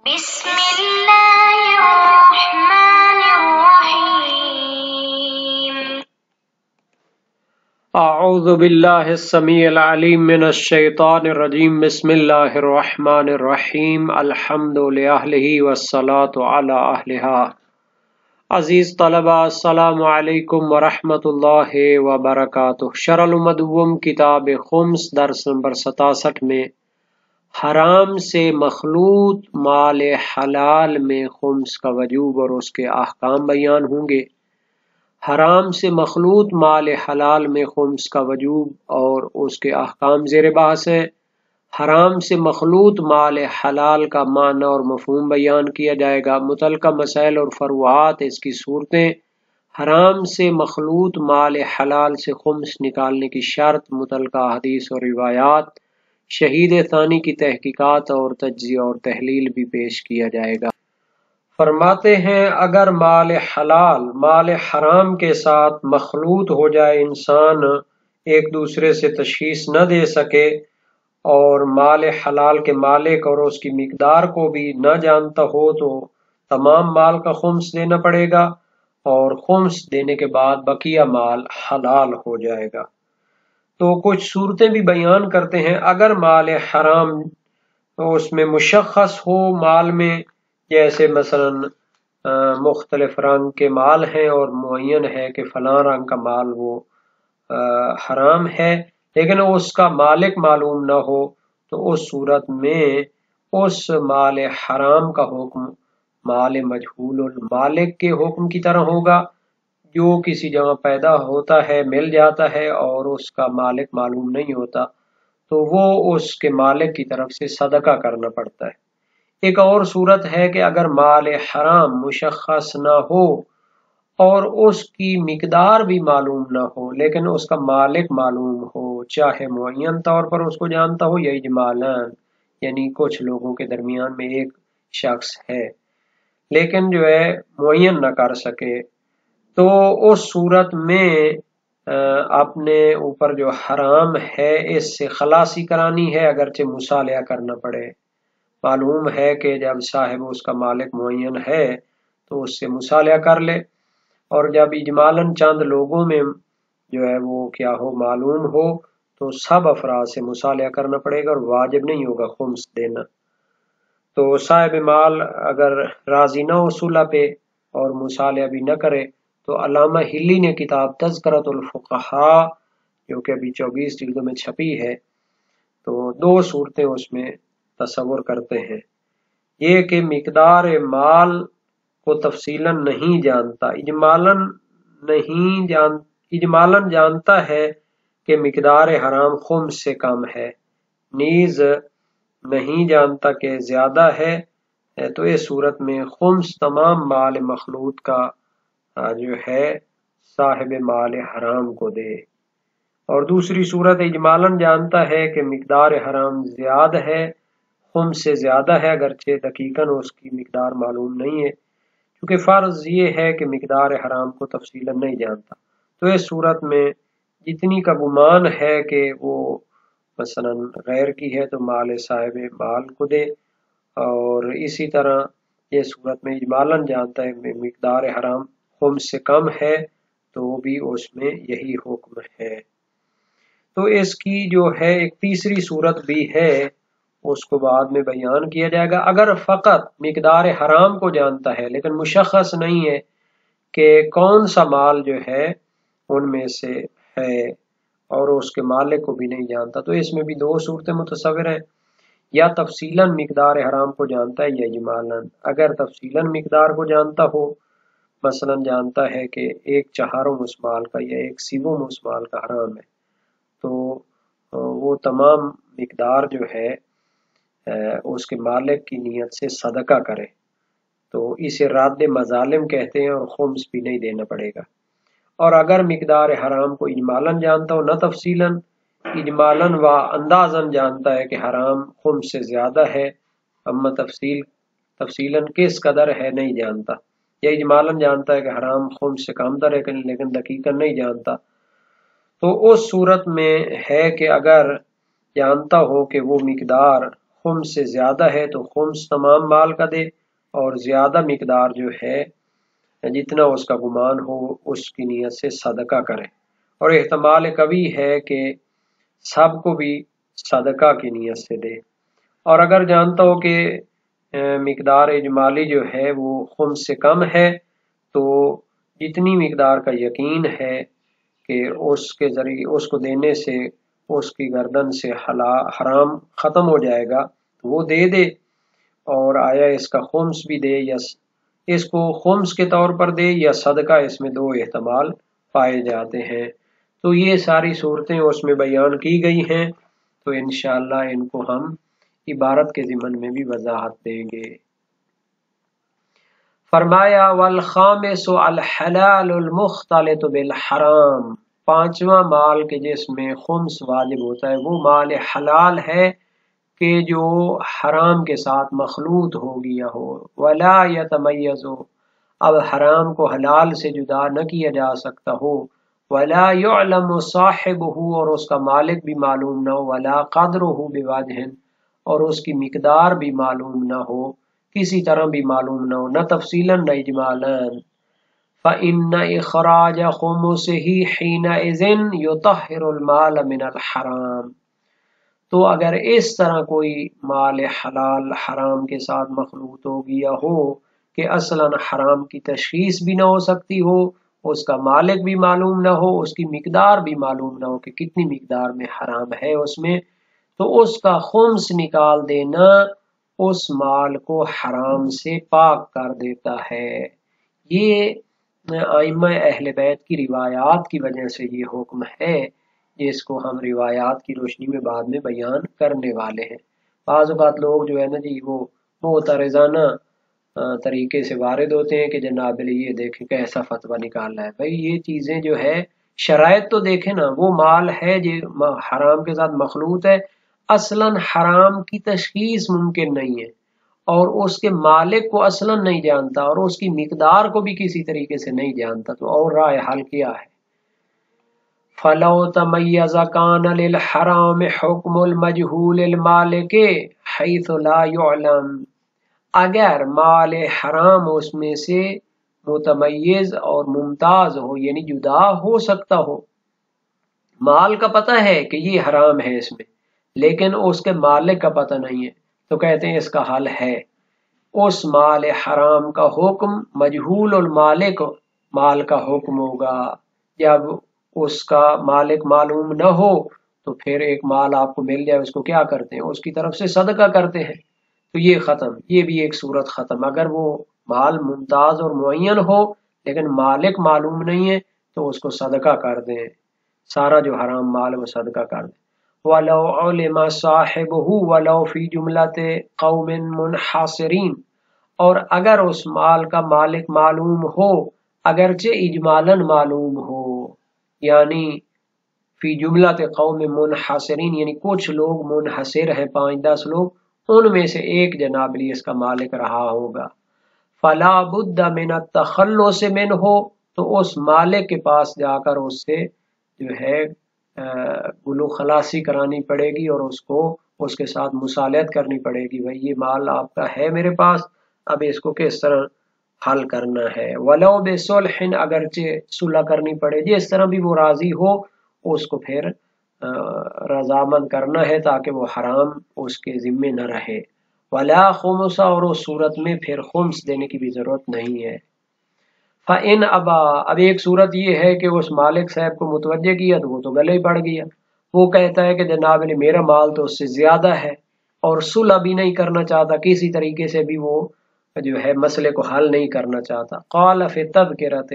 بسم الله الرحمن الرحيم. اعوذ باللہ السمیع العلیم من الشیطان الرجیم. بسم اللہ الرحمن الرحیم. الحمد للہ والصلاة علی اہلہا. عزیز طلبہ، السلام علیکم ورحمۃ اللہ وبرکاتہ. شرح المدوم کتاب خمس درس نمبر 67 میں حرام سے مخلوط مال حلال میں خمس کا وجوب اور اس کے احکام بیان ہوں گے. حرام سے مخلوط مال حلال میں خمس کا وجوب اور اس کے احکام زیر بحث ہیں. حرام سے مخلوط مال حلال کا معنی اور مفہوم بیان کیا جائے گا. متعلقہ مسائل اور فروعات اس کی صورتیں. حرام سے مخلوط مال حلال سے خمس نکالنے کی شرط، متعلقہ حدیث اور روایات، شہید ثانی کی تحقیقات اور تجزیہ اور تحلیل بھی پیش کیا جائے گا. فرماتے ہیں اگر مال حلال مال حرام کے ساتھ مخلوط ہو جائے، انسان ایک دوسرے سے تشخیص نہ دے سکے اور مال حلال کے مالک اور اس کی مقدار کو بھی نہ جانتا ہو، تو تمام مال کا خمس دینا پڑے گا اور خمس دینے کے بعد بقیہ مال حلال ہو جائے گا. تو کچھ صورتیں بھی بیان کرتے ہیں. اگر مال حرام اس میں مشخص ہو، مال میں جیسے مثلا مختلف رنگ کے مال ہیں اور معین ہے کہ فلاں رنگ کا مال وہ حرام ہے، لیکن اس کا مالک معلوم نہ ہو، تو اس صورت میں اس مال حرام کا حکم مال مجہول المالک کے حکم کی طرح ہوگا، جو کسی جگہ پیدا ہوتا ہے، مل جاتا ہے اور اس کا مالک معلوم نہیں ہوتا، تو وہ اس کے مالک کی طرف سے صدقہ کرنا پڑتا ہے. ایک اور صورت ہے کہ اگر مال حرام مشخص نہ ہو اور اس کی مقدار بھی معلوم نہ ہو، لیکن اس کا مالک معلوم ہو، چاہے معین طور پر اس کو جانتا ہو یا اجمالاً، یعنی کچھ لوگوں کے درمیان میں ایک شخص ہے لیکن جو ہے معین نہ کر سکے، تو اس صورت میں اپنے اوپر جو حرام ہے اس سے خلاصی کرانی ہے، اگرچہ مصالحہ کرنا پڑے. معلوم ہے کہ جب صاحب اس کا مالک معین ہے تو اس سے مصالحہ کر لے، اور جب اجمالاً چند لوگوں میں جو ہے وہ کیا ہو معلوم ہو تو سب افراد سے مصالحہ کرنا پڑے گا اور واجب نہیں ہوگا خمس دینا. تو صاحب مال اگر راضی نہ ہو صلح پہ اور مصالحہ بھی نہ کرے، تو علامہ ہلی نے کتاب تذکرۃ الفقہاء جو کہ ابھی 24 جلدوں میں چھپی ہے، تو 2 صورتیں اس میں تصور کرتے ہیں. یہ کہ مقدار مال کو تفصیلاً نہیں جانتا، اجمالاً جانتا ہے کہ مقدار حرام خمس سے کم ہے، نیز نہیں جانتا کہ زیادہ ہے، تو اس صورت میں خمس تمام مال مخلوط کا جو ہے صاحب مال حرام کو دے. اور دوسری صورت اجمالاً جانتا ہے کہ مقدار حرام زیادہ ہے، خمس سے زیادہ ہے، اگرچہ دقیقاً اس کی مقدار معلوم نہیں ہے، کیونکہ فرض یہ ہے کہ مقدار حرام کو تفصیلاً نہیں جانتا. تو اس صورت میں جتنی کا گمان ہے کہ وہ مثلا غیر کی ہے تو مال صاحب مال کو دے، اور اسی طرح یہ صورت میں اجمالاً جانتا ہے مقدار حرام خمس سے کم ہے تو بھی اس میں یہی حکم ہے. تو اس کی جو ہے ایک تیسری صورت بھی ہے، اس کو بعد میں بیان کیا جائے گا. اگر فقط مقدار حرام کو جانتا ہے لیکن مشخص نہیں ہے کہ کون سا مال جو ہے ان میں سے ہے اور اس کے مالک کو بھی نہیں جانتا، تو اس میں بھی 2 صورتیں متصور ہیں. یا تفصیلاً مقدار حرام کو جانتا ہے یا اجمالاً. اگر تفصیلاً مقدار کو جانتا ہو، مثلا جانتا ہے کہ 1/4 اس مال کا یا 1/7 اس مال کا حرام ہے، تو وہ تمام مقدار جو ہے اس کے مالک کی نیت سے صدقہ کرے، تو اسے راد مظالم کہتے ہیں اور خمس بھی نہیں دینا پڑے گا. اور اگر مقدار حرام کو اجمالاً جانتا ہو، نہ تفصیلاً، اجمالاً و اندازاً جانتا ہے کہ حرام خمس سے زیادہ ہے، اما تفصیلاً کس قدر ہے نہیں جانتا، یا اجمالاً جانتا ہے کہ حرام خمس سے کم تر ہے لیکن دقیقاً نہیں جانتا، تو اس صورت میں ہے کہ اگر جانتا ہو کہ وہ مقدار خمس سے زیادہ ہے تو خمس تمام مال کا دے، اور زیادہ مقدار جو ہے جتنا اس کا گمان ہو اس کی نیت سے صدقہ کرے۔ اور احتمال قوی ہے کہ سب کو بھی صدقہ کی نیت سے دے۔ اور اگر جانتا ہو کہ مقدار اجمالی جو ہے وہ خمس سے کم ہے تو جتنی مقدار کا یقین ہے کہ اس کے ذریعے اس کو دینے سے اس کی گردن سے حرام ختم ہو جائے گا تو وہ دے دے، اور آیا اس کا خمس بھی دے یا اس کو خمس کے طور پر دے یا صدقہ، اس میں دو احتمال پائے جاتے ہیں۔ تو یہ ساری صورتیں اس میں بیان کی گئی ہیں، تو انشاءاللہ ان کو ہم عبارت کے ضمن میں بھی وضاحت دیں گے۔ فرمایا والخامس الحلال المختلط بالحرام، پانچواں مال کے جس میں خمس واجب ہوتا ہے وہ مال حلال ہے کہ جو حرام کے ساتھ مخلوط ہو گیا ہو۔ ولا یتمیز، اب حرام کو حلال سے جدا نہ کیا جا سکتا ہو۔ ولا یعلم صاحبہ، اور اس کا مالک بھی معلوم نہ ہو۔ ولا قدرہ بوجہ، اور اس کی مقدار بھی معلوم نہ ہو، کسی طرح بھی معلوم نہ ہو، نہ تفصیلاً نہ اجمالاً۔ فَإِنَّ إِخْرَاجَ خُمُسِهِ حِينَئِذٍ يُطَهِّرُ الْمَالَ مِنَ الْحَرَامِ، تو اگر اس طرح کوئی مال حلال حرام کے ساتھ مخلوط ہو گیا ہو کہ اصلاً حرام کی تشخیص بھی نہ ہو سکتی ہو، اس کا مالک بھی معلوم نہ ہو، اس کی مقدار بھی معلوم نہ ہو کہ کتنی مقدار میں حرام ہے اس میں، تو اس کا خمس نکال دینا اس مال کو حرام سے پاک کر دیتا ہے۔ یہ ائمہ اہل بیت کی روایات کی وجہ سے یہ حکم ہے، جس کو ہم روایات کی روشنی میں بعد میں بیان کرنے والے ہیں۔ بعض اوقات لوگ جو ہے نا جی وہ معترضانہ طریقے سے وارد ہوتے ہیں کہ جناب علی یہ دیکھیں کیسا فتویٰ نکالنا ہے۔ بھائی یہ چیزیں جو ہے شرائط تو دیکھیں نا، وہ مال ہے جو حرام کے ساتھ مخلوط ہے، اصلاً حرام کی تشخیص ممکن نہیں ہے، اور اس کے مالک کو اصلاً نہیں جانتا، اور اس کی مقدار کو بھی کسی طریقے سے نہیں جانتا، تو اور رائے حل کیا ہے؟ فَلَوْ تَمَيَّزَ كَانَ لِلْحَرَامِ حُكْمُ الْمَجْهُولِ الْمَالِكِ حَيْثُ لَا يُعْلَمُ، اگر مال حرام اس میں سے متمیز اور ممتاز ہو، یعنی جدا ہو سکتا ہو، مال کا پتہ ہے کہ یہ حرام ہے اس میں، لیکن اس کے مالک کا پتہ نہیں ہے، تو کہتے ہیں اس کا حل ہے، اس مال حرام کا حکم مجہول المالک مال کا حکم ہوگا۔ جب اس کا مالک معلوم نہ ہو تو پھر ایک مال آپ کو مل جائے، اس کو کیا کرتے ہیں؟ اس کی طرف سے صدقہ کرتے ہیں، تو یہ ختم، یہ بھی ایک صورت ختم۔ اگر وہ مال ممتاز اور معین ہو لیکن مالک معلوم نہیں ہے تو اس کو صدقہ کر دیں، سارا جو حرام مال وہ صدقہ کر دیں۔ وَلَوْ عُلِمَ صَاحِبُهُ وَلَوْ فِي جُمْلَةِ قَوْمٍ مُنْحَصِرِينَ، اور اگر اس مال کا مالک معلوم ہو اگرچہ اجمالاً معلوم ہو، یعنی فی جملۃ قوم منحصرین، یعنی کچھ لوگ منحصر ہیں، 5-10 لوگ، ان میں سے ایک جناب علی اس کا مالک رہا ہوگا۔ فلا بد من التخلص منہ، تو اس مالک کے پاس جا کر اس سے جو ہے گلو خلاصی کرانی پڑے گی، اور اس کو اس کے ساتھ مصالحت کرنی پڑے گی، بھائی یہ مال آپ کا ہے میرے پاس، اب اس کو کس طرح حل کرنا ہے۔ ولو بصلح، اگرچہ صلح کرنی پڑے، جس طرح بھی وہ راضی ہو اس کو پھر رضامند کرنا ہے تاکہ وہ حرام اس کے ذمے نہ رہے۔ ولا خمس، اور اس صورت میں پھر خمس دینے کی بھی ضرورت نہیں ہے۔ فَإِنْ أَبَى، اب ایک صورت یہ ہے کہ اس مالک صاحب کو متوجہ کیا تو وہ تو گلے ہی پڑ گیا، وہ کہتا ہے کہ جناب علی میرا مال تو اس سے زیادہ ہے، اور صلح بھی نہیں کرنا چاہتا، کسی طریقے سے بھی وہ جو ہے مسئلے کو حل نہیں کرنا چاہتا۔ قال فی التذکرۃ،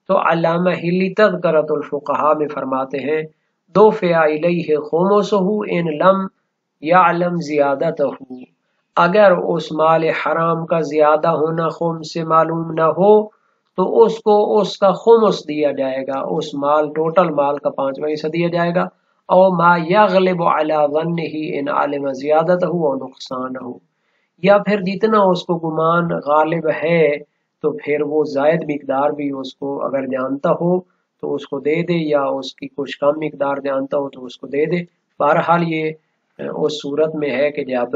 تو علامہ ہلی تذکرۃ الفقہاء میں فرماتے ہیں دفع الیہ خمسہ ان لم یعلم زیادتہ، اگر اس مال حرام کا زیادہ ہونا خمس سے معلوم نہ ہو تو اس کو اس کا خمس دیا جائے گا، اس مال ٹوٹل مال کا 5واں حصہ دیا جائے گا۔ او ما یغلب علی ظنہ ان علم زیادتہ و نقصانہ، یا پھر جتنا اس کو گمان غالب ہے تو پھر وہ زائد مقدار بھی اس کو اگر جانتا ہو تو اس کو دے دے، یا اس کی کچھ کم مقدار جانتا ہو تو اس کو دے دے۔ بہرحال یہ اس صورت میں ہے کہ جب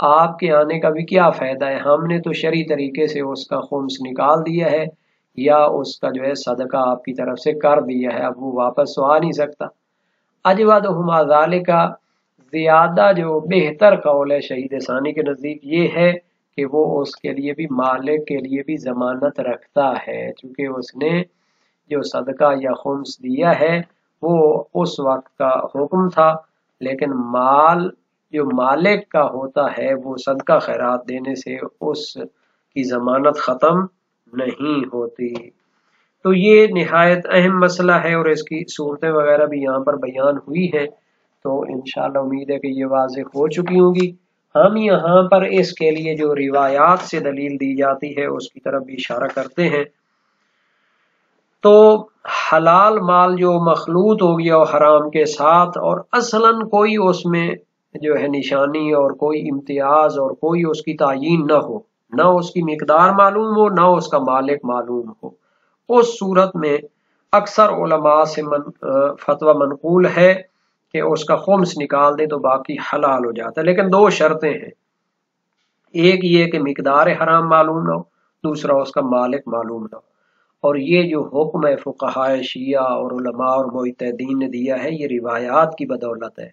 آپ کے آنے کا بھی کیا فائدہ ہے؟ ہم نے تو شرعی طریقے سے اس کا خمس نکال دیا ہے یا اس کا جو ہے صدقہ آپ کی طرف سے کر دیا ہے، اب وہ واپس تو آ نہیں سکتا۔ اجودہما ذالک، زیادہ جو بہتر قول ہے شہید ثانی کے نزدیک یہ ہے کہ وہ اس کے لیے بھی، مالک کے لیے بھی ضمانت رکھتا ہے، چونکہ اس نے جو صدقہ یا خمس دیا ہے وہ اس وقت کا حکم تھا، لیکن مال جو مالک کا ہوتا ہے وہ صدقہ خیرات دینے سے اس کی ضمانت ختم نہیں ہوتی۔ تو یہ نہایت اہم مسئلہ ہے اور اس کی صورتیں وغیرہ بھی یہاں پر بیان ہوئی ہیں، تو انشاءاللہ امید ہے کہ یہ واضح ہو چکی ہوں گی۔ ہم یہاں پر اس کے لیے جو روایات سے دلیل دی جاتی ہے اس کی طرف بھی اشارہ کرتے ہیں۔ تو حلال مال جو مخلوط ہو گیا حرام کے ساتھ، اور اصلاً کوئی اس میں جو ہے نشانی اور کوئی امتیاز اور کوئی اس کی تعیین نہ ہو، نہ اس کی مقدار معلوم ہو، نہ اس کا مالک معلوم ہو، اس صورت میں اکثر علماء سے فتویٰ منقول ہے کہ اس کا خمس نکال دے تو باقی حلال ہو جاتا ہے، لیکن دو شرطیں ہیں، ایک یہ کہ مقدار حرام معلوم نہ ہو، دوسرا اس کا مالک معلوم نہ ہو۔ اور یہ جو حکم ہے فقہائے شیعہ اور علماء اور مجتہدین نے دیا ہے یہ روایات کی بدولت ہے۔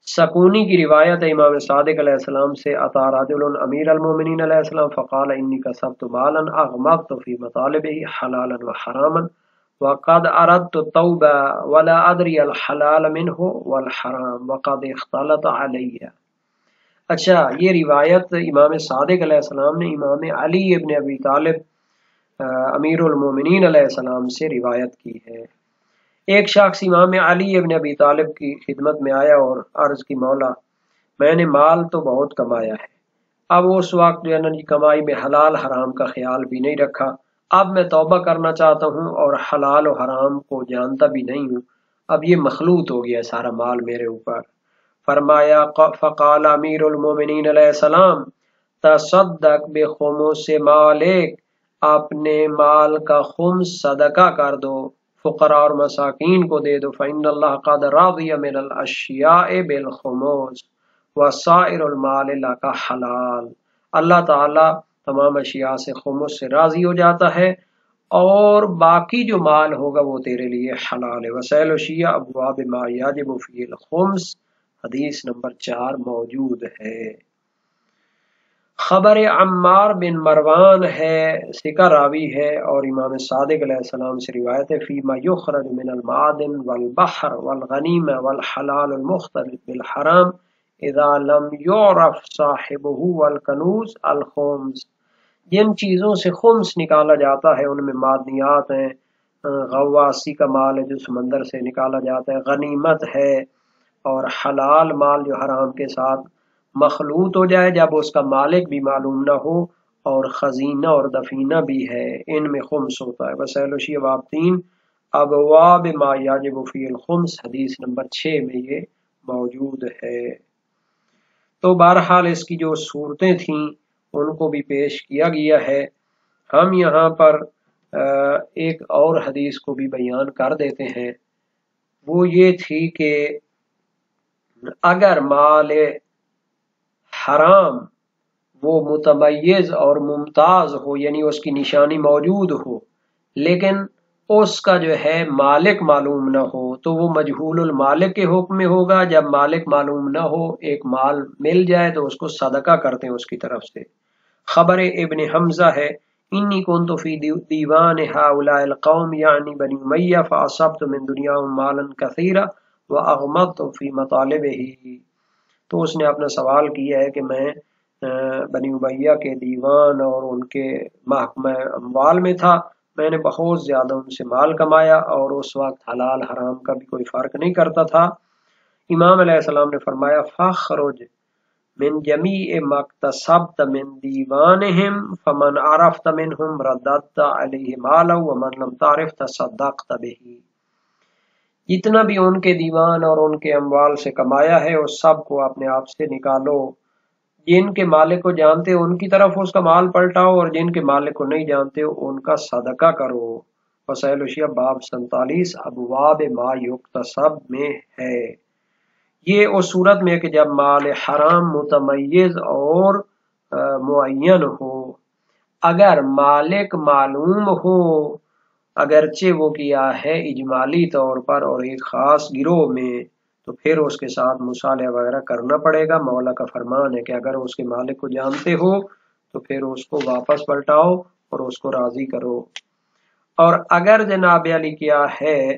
سکونی کی روایت ہے امام صادق علیہ السلام سے، اتا رجل امیر المومنین علیہ السلام فقال انی کسبت مالا اغمضت فی مطالبہ حلالا وحراما وقد اردت التوبہ ولا ادری الحلال منہ والحرام وقد اختلط علی۔ اچھا، یہ روایت امام صادق علیہ السلام نے امام علی ابن ابی طالب امیر المومنین علیہ السلام سے روایت کی ہے۔ ایک شخص امام علی ابن ابی طالب کی خدمت میں آیا اور عرض کی، مولا میں نے مال تو بہت کمایا ہے، اب اس وقت جو ہے نا کمائی میں حلال حرام کا خیال بھی نہیں رکھا، اب میں توبہ کرنا چاہتا ہوں اور حلال و حرام کو جانتا بھی نہیں ہوں، اب یہ مخلوط ہو گیا سارا مال میرے اوپر۔ فرمایا فقال امیر المومنین علیہ السلام تصدق بخمس مالک، اپنے مال کا خمس صدقہ کر دو، فقراء اور مساکین کو دے دو، فإن اللہ قد رضی من الاشیاء بالخمس وسائر المال لک حلال، اللہ تعالی تمام اشیاء سے خمس سے راضی ہو جاتا ہے اور باقی جو مال ہوگا وہ تیرے لیے حلال ہے۔ وسائل الشیعہ ابواب ما یجب فی الخمس، حدیث نمبر 4 موجود ہے۔ خبر عمار بن مروان ہے، ثقہ راوی ہے اور امام صادق علیہ السلام سے روایت ہے، فیما یخرج من المعادن والبحر والغنیم والحلال المختلط بالحرام اذا لم یعرف صاحبہ والکنوز الخمس، جن چیزوں سے خمس نکالا جاتا ہے ان میں معدنیات ہیں، غواصی کا مال ہے جو سمندر سے نکالا جاتا ہے، غنیمت ہے، اور حلال مال جو حرام کے ساتھ مخلوط ہو جائے جب اس کا مالک بھی معلوم نہ ہو، اور خزینہ اور دفینہ بھی ہے، ان میں خمس ہوتا ہے۔ وسائل الشیعہ باب 3 ابواب ما یجب فی الخمس، حدیث نمبر 6 میں یہ موجود ہے۔ تو بہرحال اس کی جو صورتیں تھیں ان کو بھی پیش کیا گیا ہے۔ ہم یہاں پر ایک اور حدیث کو بھی بیان کر دیتے ہیں، وہ یہ تھی کہ اگر مال حرام وہ متمیز اور ممتاز ہو، یعنی اس کی نشانی موجود ہو، لیکن اس کا جو ہے مالک معلوم نہ ہو تو وہ مجہول المالک کے حکم میں ہوگا۔ جب مالک معلوم نہ ہو، ایک مال مل جائے تو اس کو صدقہ کرتے ہیں اس کی طرف سے۔ خبر ابن حمزہ ہے، انی کنت فی دیوان ہؤلاء القوم یعنی بنی امیہ فاصبت من دنیاہم مالا کثیرا واغمضت فی مطالبہ، تو اس نے اپنا سوال کیا ہے کہ میں بنی امیہ کے دیوان اور ان کے محکمہ اموال میں تھا، میں نے بہت زیادہ ان سے مال کمایا اور اس وقت حلال حرام کا بھی کوئی فرق نہیں کرتا تھا۔ امام علیہ السلام نے فرمایا فخرج من جمیع ما اکتسبت من دیوانہم فمن عرفت منہم رددت علیہ مالا ومن لم تعرف تصدقت بہ، جتنا بھی ان کے دیوان اور ان کے اموال سے کمایا ہے اس سب کو اپنے آپ سے نکالو، جن کے مالک کو جانتے ہو ان کی طرف اس کا مال پلٹاؤ اور جن کے مالک کو نہیں جانتے ہو ان کا صدقہ کرو۔ وسائل الشیعہ باب 47 ابواب ما یکتسب میں ہے۔ یہ اس صورت میں کہ جب مال حرام متمیز اور معین ہو، اگر مالک معلوم ہو اگرچہ وہ کیا ہے اجمالی طور پر اور ایک خاص گروہ میں، تو پھر اس کے ساتھ مصالحہ وغیرہ کرنا پڑے گا۔ مولا کا فرمان ہے کہ اگر اس کے مالک کو جانتے ہو تو پھر اس کو واپس پلٹاؤ اور اس کو راضی کرو۔ اور اگر جناب علی کیا ہے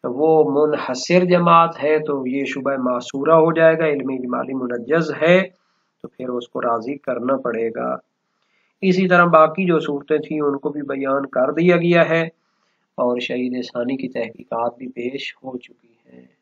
وہ منحصر جماعت ہے تو یہ شبہ معصورہ ہو جائے گا، علم اجمالی منجز ہے تو پھر اس کو راضی کرنا پڑے گا۔ اسی طرح باقی جو صورتیں تھیں ان کو بھی بیان کر دیا گیا ہے اور شہید ثانی کی تحقیقات بھی پیش ہو چکی ہیں۔